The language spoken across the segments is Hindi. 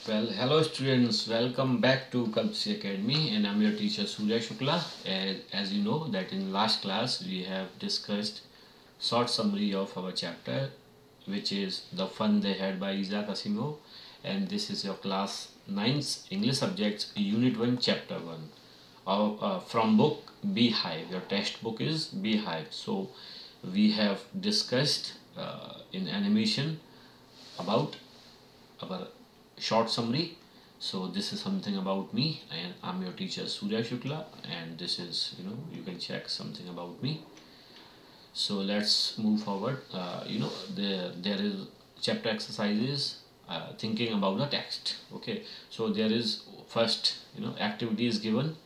Well, hello students, welcome back to Kalpsi Academy, and I'm your teacher Surya Shukla. As you know that in last class we have discussed short summary of our chapter, which is The Fun They Had by Isaac Asimov, and this is your class 9's English subjects unit 1 chapter 1 from book Beehive. Your textbook is Beehive. So we have discussed in animation about our short summary. So this is something about me, and I'm your teacher Surya Shukla, and this is, you can check something about me. So let's move forward. There is chapter exercises, thinking about the text. Okay, so there is first, activity is given.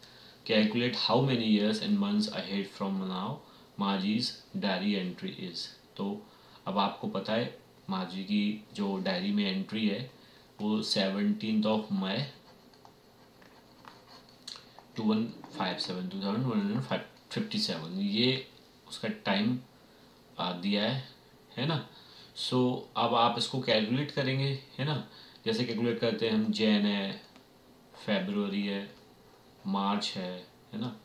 Calculate how many years and months ahead from now Margie's diary entry is. तो अब आपको पता है मार्जी की जो डायरी में एंट्री है वो 17 मई 2157 ये उसका टाइम दिया है ना. सो अब आप इसको कैलकुलेट करेंगे, है ना. जैसे कैलकुलेट करते हैं हम, जैन है, फेब्रुवरी है, मार्च है ना.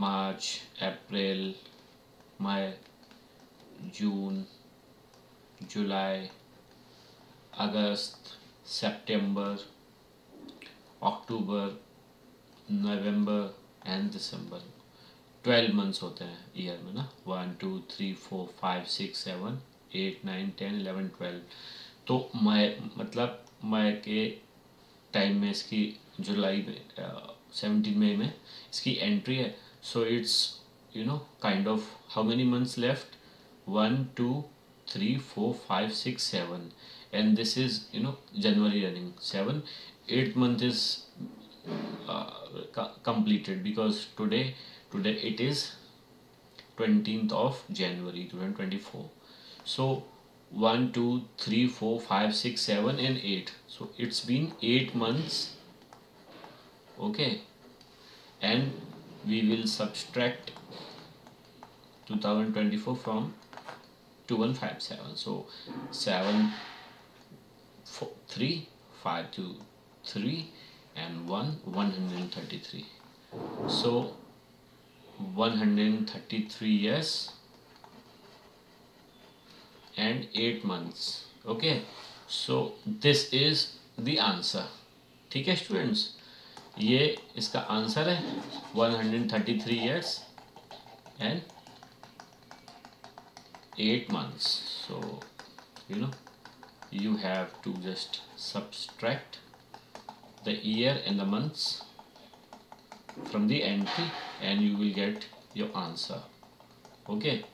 मार्च, अप्रैल, मई, जून, जुलाई, अगस्त, सितंबर, अक्टूबर, नवंबर एंड दिसंबर. 12 मंथ्स होते हैं ईयर में ना. 1 2 3 4 5 6 7 8 9 10 11 12. तो मई मतलब मई के टाइम में इसकी जुलाई में 17 मई में इसकी एंट्री है. So it's kind of how many months left. 1 2 3 4 5 6 7, and this is January running 7. 8th month is completed because today it is 20th of January 2024. So 1 2 3 4 5 6 7 and 8. So it's been 8 months. Okay, and we will subtract 2024 from 2157. So 7 4, 3 5 2 3 and 133. So 133 years and 8 months. Okay, so this is the answer. ठीक है स्टूडेंट्स, ये इसका आंसर है 133 years and 8 months. So you have to just subtract the year and the months from the entry and you will get your answer. Okay,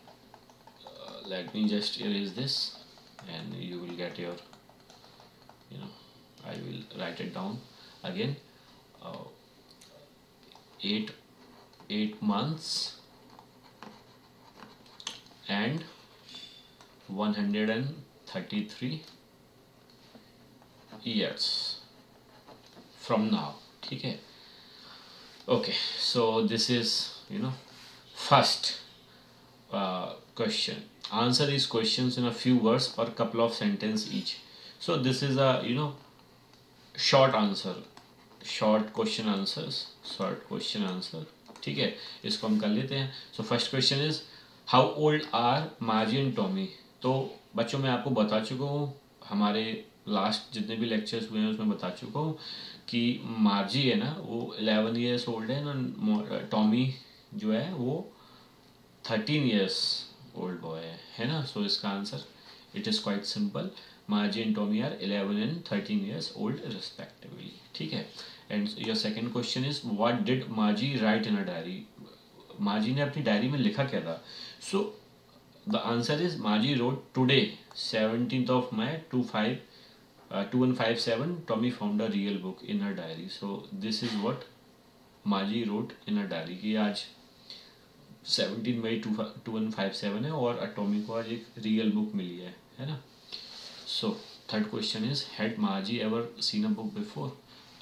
let me just erase this and you will get your, I will write it down again. 8 months and 133 years from now. ठीक है. Okay, so this is first question. Answer these questions in a few words or couple of sentences each. So this is a short answer, short question answer. ठीक है, इसको हम कर लेते हैं. So first question is, how old are Margie and Tommy? तो बच्चों मैं आपको बता चुका हूँ, हमारे लास्ट जितने भी लेक्चर्स हुए हैं उसमें बता चुका हूँ कि मार्जी है ना वो 11 years old है ना. टॉमी जो है वो 13 years old boy है ना. सो इसका answer it is quite simple. Margie and Tommy are 11 and 13 years old respectively. ठीक है. And your second question is, what did Margie write in a diary? मार्जी ने अपनी डायरी में लिखा क्या था? So the answer is, Margie wrote today 17th of May 2157 Tommy found a real book in her diary. So this is what Margie wrote in her diary कि आज 17 मई 2157 है और टॉमी को आज एक रियल बुक मिली है ना. So third question is, had Margie ever seen a book before?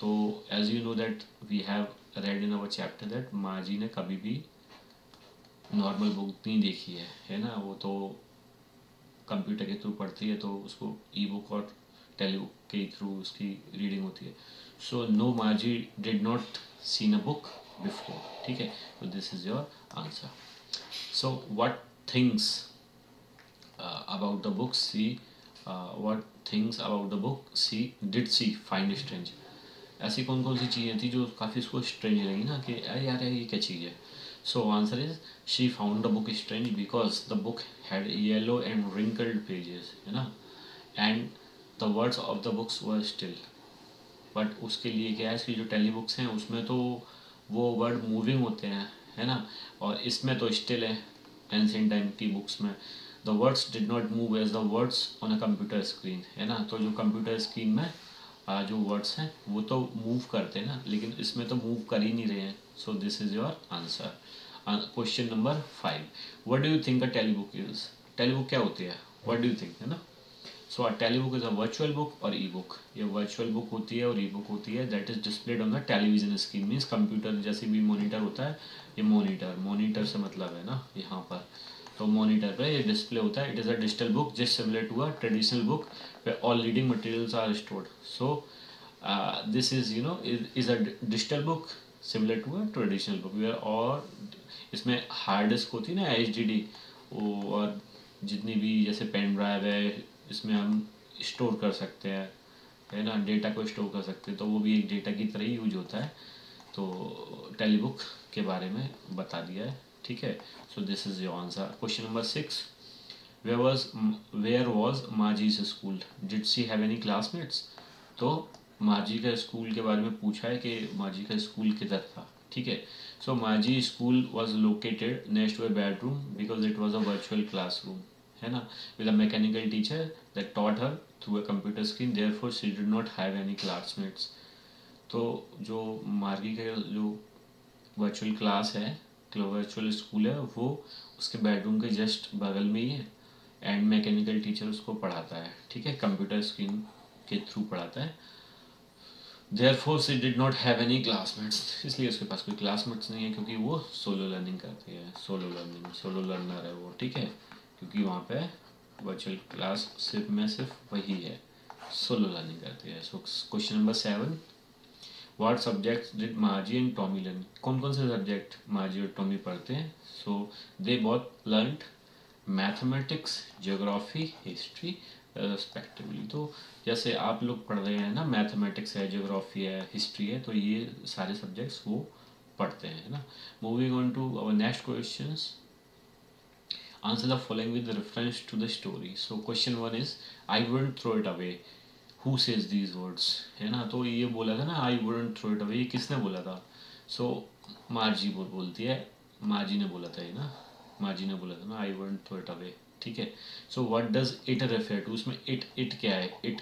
तो as you know that we have read in our chapter that Margie ने कभी भी नॉर्मल बुक नहीं देखी है ना. वो तो कंप्यूटर के थ्रू पढ़ती है तो उसको ई बुक और के थ्रू उसकी रीडिंग होती है. So no, Margie did not seen a book before. ठीक है, तो this is your answer. So what things about the book what things about the book did she find strange. ऐसी कौन कौन सी चीज़ें थी जो काफ़ी उसको स्ट्रेंज लगी ना कि अरे यार ये क्या चीज़ है. So answer is she found the book strange because the book had yellow and wrinkled pages, है ना, and the words of the books were still. But उसके लिए क्या है, इसकी जो टेली बुक्स हैं उसमें तो वो वर्ड मूविंग होते हैं, है ना, और इसमें तो स्टिल है. एंशिएंट टाइम की बुक्स में the words did not move as the words on a computer screen, है ना. तो जो कंप्यूटर स्क्रीन में जो वर्ड्स हैं वो तो मूव करते हैं ना, लेकिन इसमें तो मूव कर ही नहीं रहे हैं. So this is your answer. Question number 5, what do you think a tele book is. Tele book क्या होती है, व्हाट डू यू थिंक, है ना. So a tele book is a virtual book और ई बुक. ये वर्चुअल बुक होती है और ई बुक होती है that is displayed on the television screen. Means computer जैसे भी मॉनिटर होता है, ये मॉनिटर से मतलब है ना यहाँ पर, तो मॉनिटर पे ये डिस्प्ले होता है. It is a digital book just similar to a traditional book where all reading materials are stored. So this is is a digital book similar to a traditional book where और इसमें हार्ड डिस्क होती है ना HDD, वो और जितनी भी जैसे पेन ड्राइव है इसमें हम स्टोर कर सकते हैं, है ना, डेटा को स्टोर कर सकते हैं, तो वो भी एक डेटा की तरह ही यूज होता है. तो टेली बुक के बारे में बता दिया है. ठीक है, so this is your answer. Question number 6, where was Margie's school, did she have any classmates. तो मार्जी का स्कूल के बारे में पूछा है कि मार्जी का स्कूल किधर था. ठीक है, so Margie school was located next to a bedroom because it was a virtual classroom, है ना, with a mechanical teacher that taught her through a computer screen, therefore she did not have any classmates. तो जो मार्गी का जो वर्चुअल क्लास है, वर्चुअल स्कूल है, वो उसके बेडरूम के जस्ट बगल में ही है एंड मैकेनिकल टीचर उसको पढ़ाता है. ठीक है, कंप्यूटर स्क्रीन के थ्रू पढ़ाता है. Therefore she did not have any classmates, इसलिए उसके पास कोई क्लासमेट्स नहीं है क्योंकि वो सोलो लर्निंग करती है. सोलो लर्नर है वो. ठीक है, क्योंकि वहाँ पे वर्चुअल क्लास सिर्फ वही है, सोलो लर्निंग करती है. So question number 7, what subjects did Margie and Tommy learn. कौन कौन से सब्जेक्ट मार्जी और टॉमी पढ़ते हैं. So they both learned mathematics, geography, history respectively. तो जैसे आप लोग पढ़ रहे हैं ना, मैथमेटिक्स है, ज्योग्राफी है, हिस्ट्री है, तो ये सारे सब्जेक्ट्स वो पढ़ते हैं, है ना. Moving on to our next questions, answer the following with reference to the story. So question 1 is I wouldn't throw it away, who says these words, है ना. तो ये बोला था ना I wouldn't throw it away, ये किसने बोला था. सो मार्जी बोलती है, मार्जी ने बोला था ये ना, मार्जी ने बोला था ना I wouldn't throw it away. ठीक है, so what does it refer to. उसमें इट क्या है, इट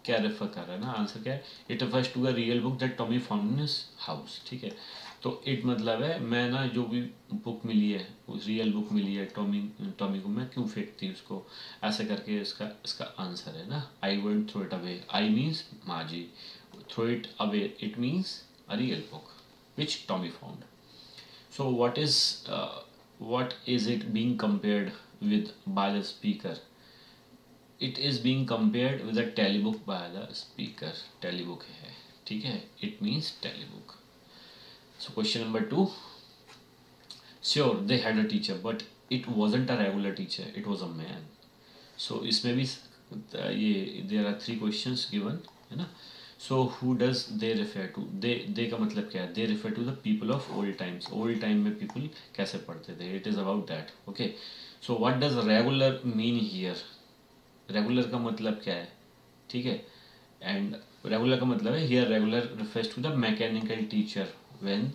क्या रेफर कर रहा है ना, आंसर क्या है, it refers to a real book that Tommy found in his house. ठीक है, तो इट मतलब है मैं ना जो भी बुक मिली है, उस रियल बुक मिली है टॉमी को, मैं क्यों फेंकती उसको, ऐसे करके इसका आंसर है ना. I wouldn't throw it away, I means Margie, throw it away it means a real book which Tommy found. So what is it being compared with by the speaker. It is being compared with a telebook by the speaker. Telebook है, ठीक है, it means telebook. So question number 2, sure they had a teacher but it wasn't a regular teacher, it was a man. So इसमें भी ये there are 3 questions given, है ना. So who does they refer to. they का मतलब क्या है, they refer to the people of old times. old time में people कैसे पढ़ते थे, it is about that. okay, so what does regular mean here. regular का मतलब क्या है, ठीक है, एंड रेगुलर का मतलब है here regular refers to the mechanical teacher when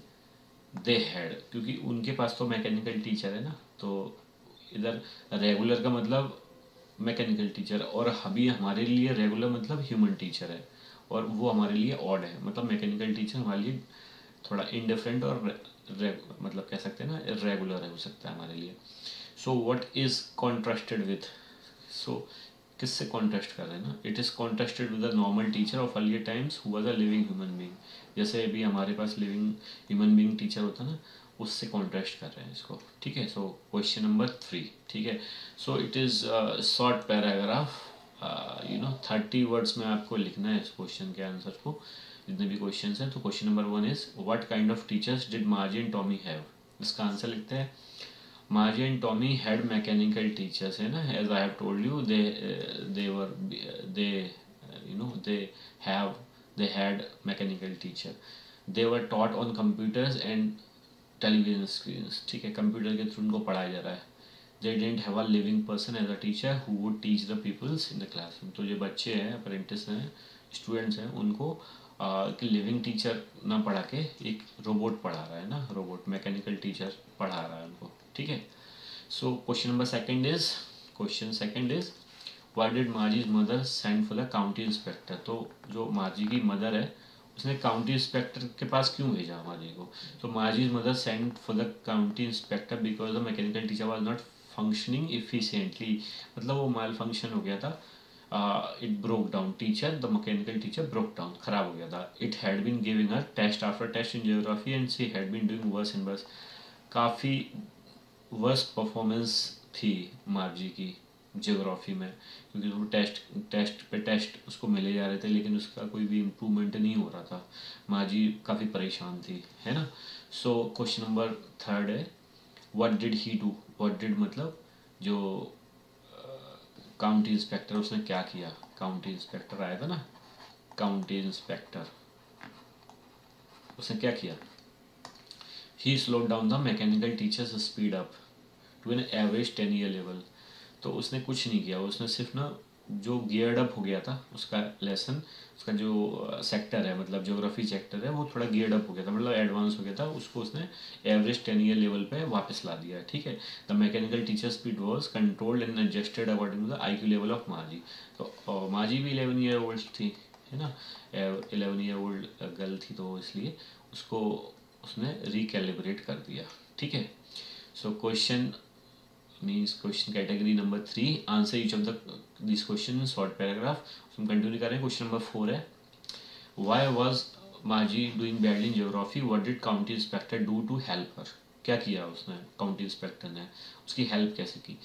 they had, क्योंकि उनके पास तो मैकेनिकल टीचर है ना, तो इधर रेगुलर का मतलब मैकेनिकल टीचर, और अभी हमारे लिए रेगुलर मतलब ह्यूमन टीचर है, और वो हमारे लिए ऑड है, मतलब मैकेनिकल टीचर हमारे लिए थोड़ा इनडिफरेंट और मतलब कह सकते हैं ना रेगुलर है हो सकता है हमारे लिए. So what is contrasted with. So किससे कॉन्ट्रास्ट कर रहे हैं ना, it is contrasted with the normal teacher of earlier times who was a living human being. जैसे अभी हमारे पास लिविंग ह्यूमन बीइंग टीचर होता है ना, उससे कॉन्ट्रास्ट कर रहे हैं इसको. ठीक है, सो क्वेश्चन नंबर 3. ठीक है, so it is short paragraph 30 words में आपको लिखना है इस क्वेश्चन के आंसर को, जितने भी क्वेश्चन हैं। तो question number 1 is what kind of teachers did Margie and Tommy have. इसका आंसर लिखते हैं Margie and Tommy had mechanical teachers, है ना, as I have told you they had mechanical teacher. They were taught on computers and television screens, ठीक है, कंप्यूटर के थ्रू उनको पढ़ाया जा रहा है। They didn't have a living person as a teacher who would teach the pupils in the classroom. तो जो बच्चे हैं, अप्रेंटिस हैं, स्टूडेंट्स हैं, उनको कि लिविंग टीचर ना पढ़ा के एक रोबोट पढ़ा रहा है ना, रोबोट मैकेनिकल टीचर पढ़ा रहा है उनको, ठीक है। So question second is what did Margie's mother send for the county inspector. तो जो मार्जी की मदर है उसने काउंटी इंस्पेक्टर के पास क्यों भेजा मार्जी को। तो Margie's mother send for the county inspector because the mechanical teacher was not functioning efficiently, मतलब वो माल फंक्शन हो गया था। It broke down, teacher the mechanical teacher broke down, खराब हो गया था। It had been giving a test after test in geography and she had been doing worse and worse. काफ़ी वर्स परफॉर्मेंस थी मार्जी की ज्योग्राफी में, क्योंकि वो टेस्ट उसको मिले जा रहे थे लेकिन उसका कोई भी इम्प्रूवमेंट नहीं हो रहा था। मार्जी काफ़ी परेशान थी, है ना। सो क्वेश्चन नंबर 3 है what did he do. What did मतलब जो काउंटी इंस्पेक्टर, उसने क्या किया। काउंटी इंस्पेक्टर आया था ना, काउंटी इंस्पेक्टर, उसने क्या किया। He slowed down the mechanical teacher's speed up to an average 10 year level. तो उसने कुछ नहीं किया, उसने सिर्फ ना जो गियर्ड अप हो गया था उसका लेसन, उसका जो सेक्टर है, मतलब ज्योग्राफी सेक्टर है, वो थोड़ा गियर्ड अप हो गया था, मतलब एडवांस हो गया था, उसको उसने एवरेज 10 ईयर लेवल पे वापस ला दिया, ठीक है। The mechanical teacher speed was controlled and adjusted according to the IQ level of Margie. तो मार्जी भी 11 ईयर ओल्ड थी, है ना, 11 ईयर ओल्ड गर्ल थी, तो इसलिए उसको उसने रिकैलिब्रेट कर दिया, ठीक है। So question category number 3, answer each of this question in short paragraph. हम कंटिन्यू करें। क्वेश्चन नंबर 4 है why was Margie doing badly in geography, what did county inspector do to help her. क्या किया उसने, काउंटी इंस्पेक्टर ने उसकी हेल्प कैसे की।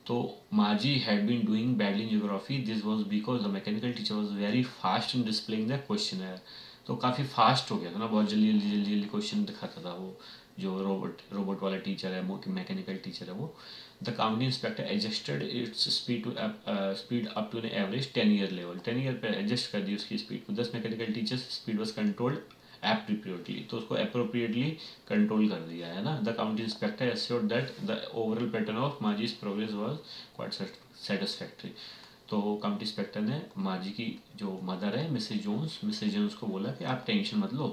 तो Margie had been doing badly in geography, this was because the mechanical teacher was very fast in displaying the question. तो काफ़ी फास्ट हो गया था ना, बहुत जल्दी क्वेश्चन दिखाता था वो जो रोबोट वाला टीचर है, मैकेनिकल टीचर है वो। The county inspector adjusted its speed up to an average 10 year level. 10 year पे एडजस्ट कर दी उसकी स्पीड को। दस mechanical teacher's speed was controlled appropriately, तो उसको अप्रोप्रिएटली कंट्रोल कर दिया है ना। The county inspector assured that the overall pattern of Margie's progress was quite satisfactory. तो काउंटी इंस्पेक्टर ने मार्जी की जो मदर है मिसेज जोन्स को बोला कि आप टेंशन मत लो,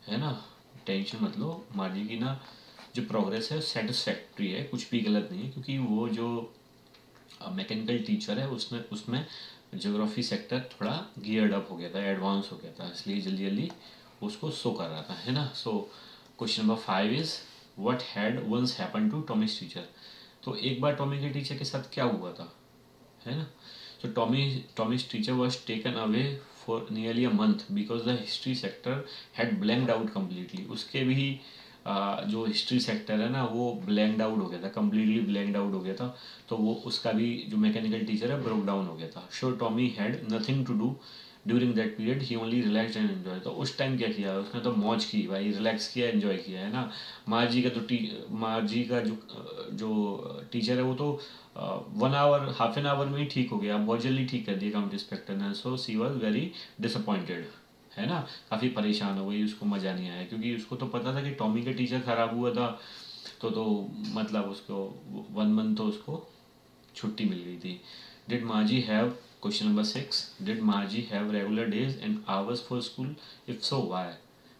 है ना, टेंशन मत लो, मार्जी की ना जो प्रोग्रेस है सेटिस्फैक्ट्री है, कुछ भी गलत नहीं है, क्योंकि वो जो मैकेनिकल टीचर है उसमें ज्योग्राफी सेक्टर थोड़ा गियर्ड अप हो गया था, एडवांस हो गया था, इसलिए जल्दी उसको शो कर रहा था, है ना। So question number 5 is what had once happen to Tommy's teacher. तो एक बार टॉमी के टीचर के साथ क्या हुआ था, है ना। So Tommy's teacher was taken away for nearly a month because the history sector had blanked out completely. उसके भी जो हिस्ट्री सेक्टर है ना वो ब्लैंक्ड आउट हो गया था, कम्प्लीटली ब्लैंक्ड आउट हो गया था। तो वो उसका भी जो मैकेनिकल टीचर है ब्रोक डाउन हो गया था। So Tommy had nothing to do during that period, he only relax and enjoy. तो उस टाइम क्या किया उसने, तो मौज की भाई, रिलैक्स किया, एन्जॉय किया, है ना। मार्जी का जो टीचर है वो तो 1 आवर हाफ एन आवर में ही ठीक हो गया, बहुत जल्दी ठीक कर दिया काउंटी इंस्पेक्टर ने। सो सी वॉज वेरी डिसअपॉइंटेड, है ना, काफ़ी परेशान हो गई, उसको मज़ा नहीं आया, क्योंकि उसको तो पता था कि टॉमी का टीचर ख़राब हुआ था, तो मतलब उसको 1 मंथ तो उसको छुट्टी मिल गई थी। Did मार्जी have, question number 6, did मार्जी have regular days and hours for school, if so why,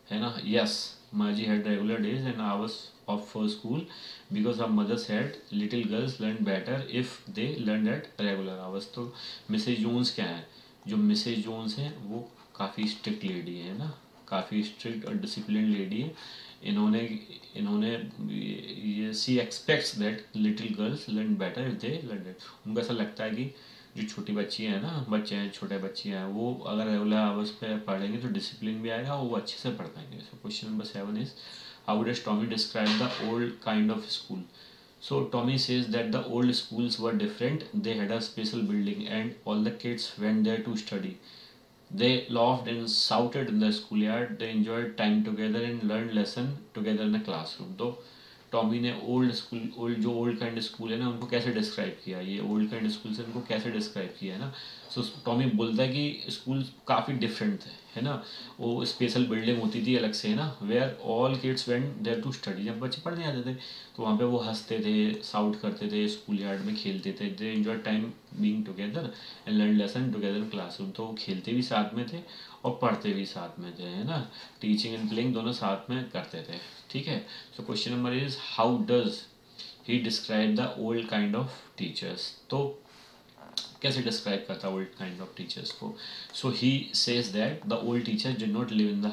है ना। Yes, मार्जी had regular days and hours of for school because our mother said little girls learn better if they learn at regular hours। तो मिसेज जोन्स क्या है, जो मिसेज जोन्स हैं वो काफ़ी स्ट्रिक्ट लेडी है ना, काफ़ी स्ट्रिक्ट और डिसिप्लिन लेडी है। इन्होंने ये she expects that little girls learn better if they learn it. उनको ऐसा लगता है कि जो छोटी बच्ची हैं ना, बच्चे हैं, छोटे बच्चे हैं, वो अगर रेगुलर आवर्स पे पढ़ेंगे तो डिसिप्लिन भी आएगा, वो अच्छे से पढ़ पाएंगे। सो question number 7 is how does Tommy describe the old kind of school. So Tommy says that the old schools were different. They had a special building and all the kids went there to study. They laughed and shouted in the schoolyard. They enjoyed time together and learned lesson together in the classroom. तो टॉमी ने ओल्ड काइंड स्कूल है ना उनको कैसे डिस्क्राइब किया, ये ओल्ड काइंड स्कूल से उनको कैसे डिस्क्राइब किया है ना. सो टॉमी बोलता है कि स्कूल काफ़ी डिफरेंट थे, है ना. वो स्पेशल बिल्डिंग होती थी अलग से, है ना, where all kids went there to study. जब बच्चे पढ़ने आते थे तो वहाँ पे वो हंसते थे, साउट करते थे, स्कूल यार्ड में खेलते थे. They enjoy time being together and learn lesson together in classroom. तो वो खेलते भी साथ में थे और पढ़ते भी साथ में थे, है ना. टीचिंग एंड प्लेइंग दोनों साथ में करते थे. ठीक है. So question number is how does he describe the old kind of teachers. तो कैसे डिस्क्राइब करता है ओल्ड काइंड ऑफ टीचर्स को. So he says that the old teachers did not live in the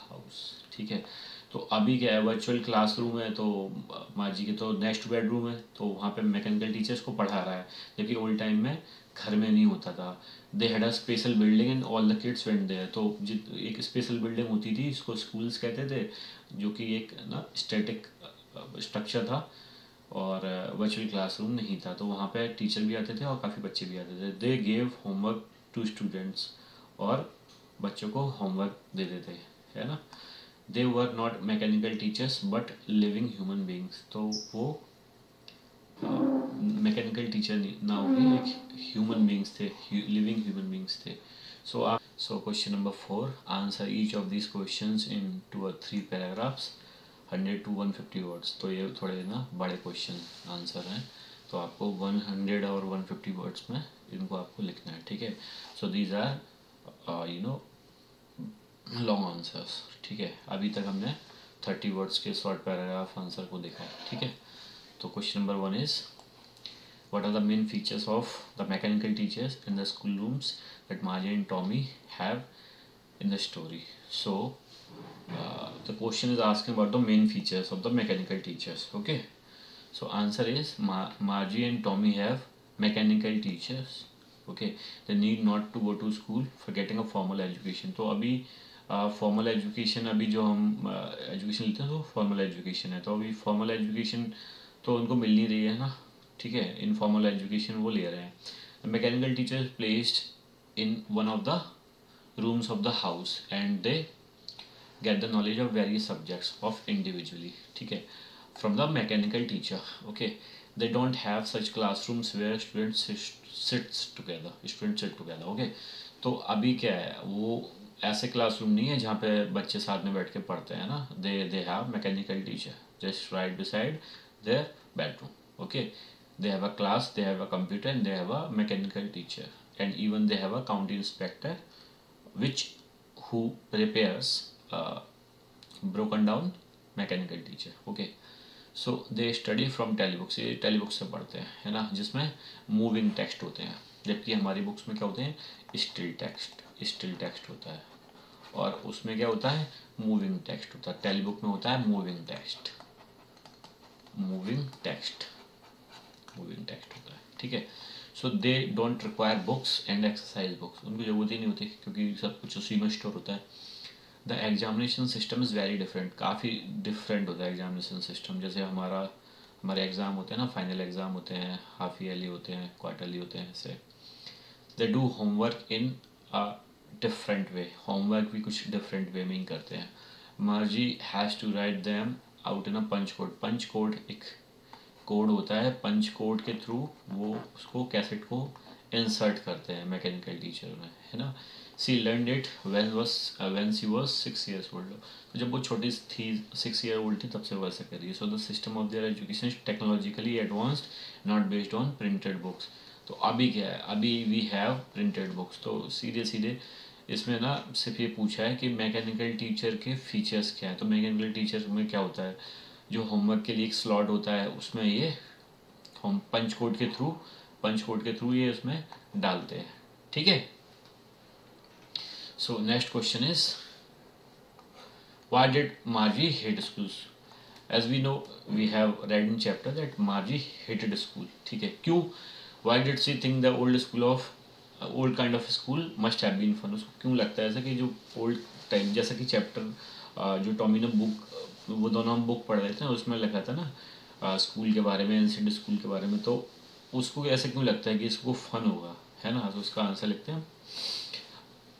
house. ठीक है. तो अभी क्या है, वर्चुअल क्लासरूम है, तो माँ जी के तो नेक्स्ट बेडरूम है, तो वहाँ पे मैकेनिकल टीचर्स को पढ़ा रहा है, जबकि ओल्ड टाइम में घर में नहीं होता था. They had a special building and all the kids went there. तो एक स्पेशल बिल्डिंग होती थी, इसको स्कूल्स कहते थे, जो कि एक ना स्टैटिक स्ट्रक्चर था और वर्चुअल क्लासरूम नहीं था. तो वहाँ पे टीचर भी आते थे और काफ़ी बच्चे भी आते थे. They gave homework to students, और बच्चों को होमवर्क देते थे, है ना. They were not mechanical teachers but living human beings. तो वो मैकेनिकल टीचर ना होके एक ह्यूमन बींग्स थे, लिविंग ह्यूमन बींग्स थे. So question number 4, answer each of this questions in 2 or 3 paragraphs, 100 to 150 words. तो ये थोड़े ना बड़े क्वेश्चन आंसर हैं, तो आपको 100 और 150 वर्ड्स में इनको आपको लिखना है. ठीक है. So these are long answers. ठीक है. अभी तक हमने 30 वर्ड्स के शॉर्ट पैराग्राफ आंसर को देखा है. ठीक है. तो question number 1 is what are the main features of the mechanical teachers in the school rooms that Margie and Tommy have in the story. So the question is asking about the main features of the mechanical teachers. Okay. So answer is Margie and Tommy have mechanical teachers. Okay. They need not to go to school for getting a formal education. तो अभी फॉर्मल एजुकेशन, अभी जो हम एजुकेशन लेते हैं तो फॉर्मल एजुकेशन है, तो अभी फॉर्मल एजुकेशन तो उनको मिल नहीं रही है ना. ठीक है. इनफॉर्मल एजुकेशन वो ले रहे हैं. Mechanical teacher placed in one of the rooms of the house and they get the knowledge of various subjects of individually. ठीक है. From the mechanical teacher. Okay. They don't have such classrooms where students sit together. Okay. तो अभी क्या है, वो ऐसे क्लासरूम नहीं है जहाँ पे बच्चे साथ में बैठ के पढ़ते हैं ना. They have mechanical teacher just right beside their bedroom. Okay. They have a class, they have a computer, and they have a mechanical teacher, and even they have a county inspector, who repairs broken down mechanical teacher. Okay. So they study from telebooks. ये telebooks से पढ़ते हैं, है ना, जिसमें moving text होते हैं, जबकि हमारी बुक्स में क्या होते हैं, still text होता है, और उसमें क्या होता है, moving text होता है. telebook में होता है moving text होता है. ठीक है. So they don't require books and exercise books. उनको ज़रूरत ही नहीं होती क्योंकि सब कुछ उसी में स्टोर होता है. The examination system is very different. काफ़ी डिफरेंट होता है एग्जामिनेशन सिस्टम. जैसे हमारे एग्ज़ाम होते हैं ना, फाइनल एग्ज़ाम होते हैं, हाफ ईयरली होते हैं, क्वार्टरली होते हैं. ऐसे they do homework in a different way. Homework भी कुछ डिफरेंट वे में ही करते हैं. Margie has to write them out in a punch code. Punch code एक कोड होता है. पंच कोड के थ्रू वो उसको कैसेट को इंसर्ट करते हैं मैकेनिकल टीचर में, है ना. She learn it when she was 6 years old. तो जब वो छोटी थी, 6 year old थी, तब से वैसे कर रही है. So the system of their education is technologically advanced, not based on printed books. तो अभी क्या है, अभी वी हैव प्रिंटेड बुक्स. तो सीधे इसमें ना सिर्फ ये पूछा है कि मैकेनिकल टीचर के फीचर्स क्या है. तो मैकेनिकल टीचर में क्या होता है, जो होमवर्क के लिए एक स्लॉट होता है, उसमें ये हम पंच कोड के थ्रू ये उसमें डालते हैं. ठीक है. So next question is why did Margie hate schools. As we know, we have read in chapter that Margie hated school. ठीक है. क्यों, why did she think the old kind of school must have been fun. उसको क्यों लगता है ऐसा कि जो ओल्ड टाइम, जैसा कि चैप्टर जो टॉमी ने बुक, वो दोनों हम बुक पढ़ रहे थे, उसमें लिखा था ना, स्कूल के बारे में, एंशिएंट स्कूल के बारे में, तो उसको ऐसे क्यों लगता है कि इसको फन होगा, है ना। तो उसका आंसर लिखते हैं,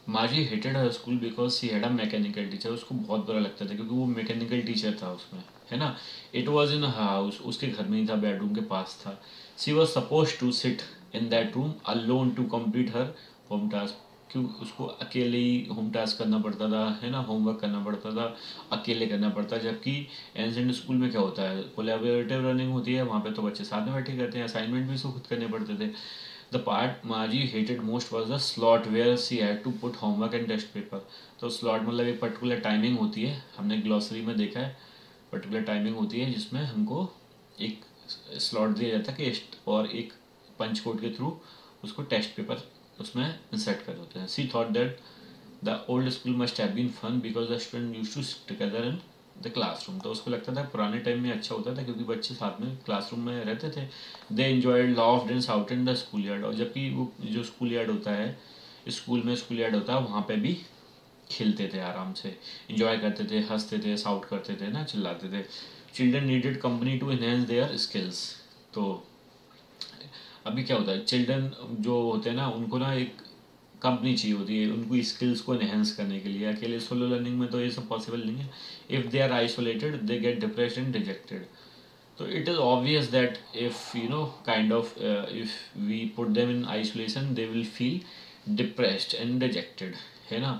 माजी hated her school because she had a mechanical teacher. उसको बहुत बुरा लगता था क्योंकि वो मैकेनिकल टीचर था उसमें, है ना। इट वॉज इन हाउस, उसके घर में ही था, बेडरूम के पास था। She was suppose to sit in that room alone to complete her home task. क्यों उसको अकेले ही होम टास्क करना पड़ता था, है ना, होमवर्क करना पड़ता था, अकेले करना पड़ता। जबकि एंशिएंट स्कूल में क्या होता है, कोलैबोरेटिव लर्निंग होती है, वहाँ पे तो बच्चे साथ में बैठे करते हैं, असाइनमेंट भी उसको खुद करने पड़ते थे। The part Margie hated most was the slot where she had to put homework and test paper. तो slot मतलब एक पर्टिकुलर टाइमिंग होती है, हमने ग्लॉसरी में देखा है, पर्टिकुलर टाइमिंग होती है जिसमें हमको एक स्लॉट दिया जाता है कि और एक पंच कोड के थ्रू उसको टेस्ट पेपर उसमें इंसर्ट कर देते हैं। She thought that the old school must have been fun because the student used to sit together in the classroom. तो उसको लगता था पुराने टाइम में अच्छा होता था क्योंकि बच्चे साथ में क्लासरूम में रहते थे। They enjoyed laughed and shouted in the school yard. और जबकि वो जो स्कूल यार्ड होता है, स्कूल यार्ड होता है, वहाँ पे भी खेलते थे आराम से, इंजॉय करते थे, हंसते थे, शाउट करते थे ना, चिल्लाते थे। Children needed company to enhance their skills. तो अभी क्या होता है, चिल्ड्रन जो होते हैं ना, उनको ना एक कंपनी चाहिए होती है उनको स्किल्स को एनहेंस करने के लिए। अकेले सोलो लर्निंग में तो ये सब पॉसिबल नहीं है। If they are isolated they get depressed and rejected. So it is obvious that if if we put them in isolation they will feel depressed and dejected, है ना।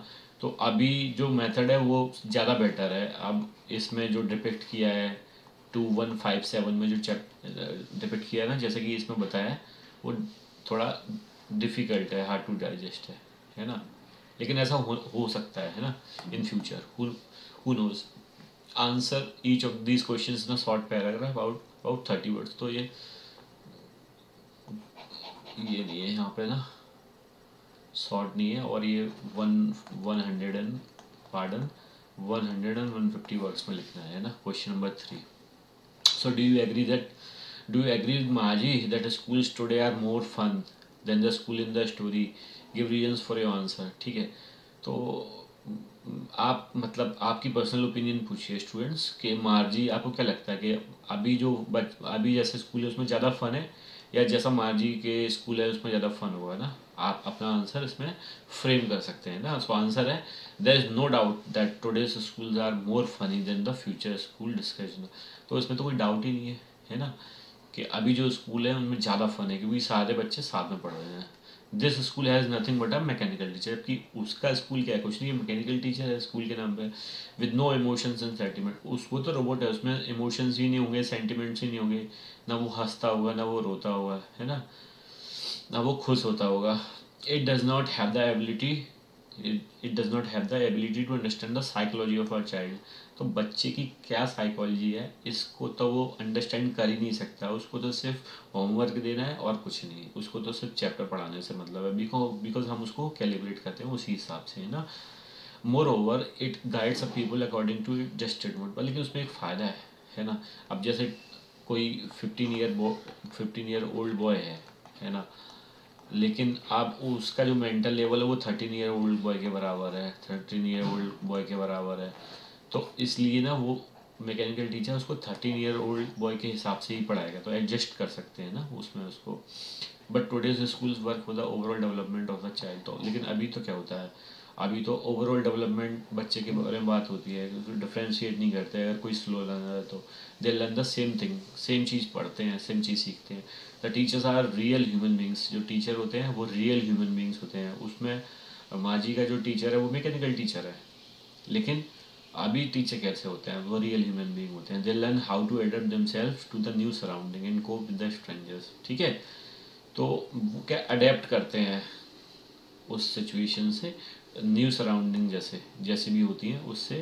तो अभी जो मेथड है वो ज़्यादा बेटर है। अब इसमें जो डिपिक्ट किया है 2157 में जो डिपिक्ट किया है ना, जैसे कि इसमें बताया है, वो थोड़ा डिफ़िकल्ट है, हार्ड टू डाइजेस्ट है ना। लेकिन ऐसा हो सकता है ना, in future, who knows. Answer each of these questions in a short paragraph about 30 words. तो ये नहीं है यहाँ पे ना, शॉर्ट नहीं है, और ये 100 एंड पार्डन 100 एंड 150 वर्ड्स में लिखना है ना। Question number 3, so do you agree with Margie that schools today are more fun than the school in the story, give reasons for your answer. ठीक है, तो आप मतलब आपकी पर्सनल ओपिनियन पूछिए स्टूडेंट्स के, मार्जी आपको क्या लगता है कि अभी जैसे स्कूल है उसमें ज़्यादा फन है, या जैसा मार्जी के स्कूल है उसमें ज़्यादा फन हुआ ना। आप अपना आंसर इसमें फ्रेम कर सकते हैं ना। सो आंसर है, there is no doubt that today's schools are more funny than the future school discussion. तो इसमें तो कोई डाउट ही नहीं है ना, कि अभी जो स्कूल है उनमें ज़्यादा फन है क्योंकि सारे बच्चे साथ में पढ़ रहे हैं। This school has nothing but a mechanical teacher, कि उसका स्कूल क्या है, कुछ नहीं है, मैकेनिकल टीचर है स्कूल के नाम पे, with no emotions and sentiment. उसको तो रोबोट है, उसमें इमोशंस ही नहीं होंगे, सेंटिमेंट्स ही नहीं होंगे, ना वो हंसता होगा ना वो रोता होगा, है ना, ना वो खुश होता होगा। It does not have the ability it does not have the ability to understand the psychology of our child. तो बच्चे की क्या साइकोलॉजी है इसको तो वो अंडरस्टैंड कर ही नहीं सकता। उसको तो सिर्फ होमवर्क देना है और कुछ नहीं, उसको तो सिर्फ चैप्टर पढ़ाने से मतलब है, बिकॉज हम उसको कैलिब्रेट करते हैं उसी हिसाब से, है ना। Moreover it guides a people according to it just statement. लेकिन उसमें एक फ़ायदा है ना। अब जैसे कोई 15 ईयर ओल्ड बॉय है ना, लेकिन आप उसका जो मेंटल लेवल है वो 13 ईयर ओल्ड बॉय के बराबर है, 13 ईयर ओल्ड बॉय के बराबर है। तो इसलिए ना वो मैकेनिकल टीचर उसको 13 ईयर ओल्ड बॉय के हिसाब से ही पढ़ाएगा, तो एडजस्ट कर सकते हैं ना उसमें उसको। But today's schools work for the overall development of the child. तो लेकिन अभी तो क्या होता है, अभी तो ओवरऑल डेवलपमेंट बच्चे के बारे में बात होती है, डिफ्रेंशिएट नहीं करते। अगर कोई स्लो लर्नर है तो they learn the same thing, same चीज़ पढ़ते हैं, सेम चीज़ सीखते हैं। The teachers are real human beings. जो टीचर होते हैं वो रियल ह्यूमन बींग्स होते हैं। उसमें माजी का जो टीचर है वो मैकेनिकल टीचर है, लेकिन अभी टीचर कैसे होते हैं, वो रियल ह्यूमन बीइंग होते हैं। They learn how to adapt themselves to the new surrounding and cope with the strangers. ठीक है, तो वो क्या अडेप्ट करते हैं उस सिचुएशन से, न्यू सराउंडिंग जैसे भी होती हैं उससे,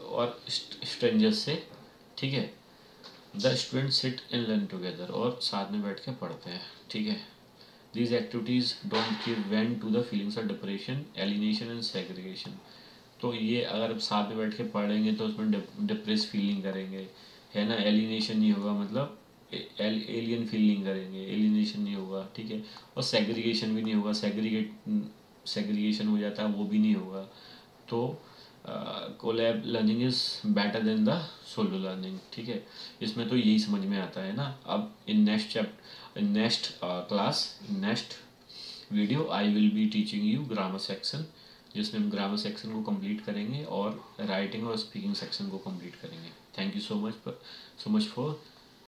और स्ट्रेंजर्स से। ठीक है, the student sit and learn together, और साथ में बैठ के पढ़ते हैं। ठीक है, these activities don't give vent to the feelings of depression, alienation and segregation। तो ये अगर आप साथ में बैठ के पढ़ेंगे तो उसमें डिप्रेस फीलिंग करेंगे, है ना, एलिनेशन नहीं होगा, मतलब एलियन फीलिंग करेंगे, एलिनेशन नहीं होगा। ठीक है, और सेग्रीगेशन भी नहीं होगा, सेग्रीगेशन हो जाता है वो भी नहीं होगा। तो collab learning is better than the solo learning, ठीक है। इसमें तो यही समझ में आता है ना। अब in next class, next video I will be teaching you grammar section, जिसमें हम ग्रामर सेक्शन को कंप्लीट करेंगे और राइटिंग और स्पीकिंग सेक्शन को कंप्लीट करेंगे। Thank you so much for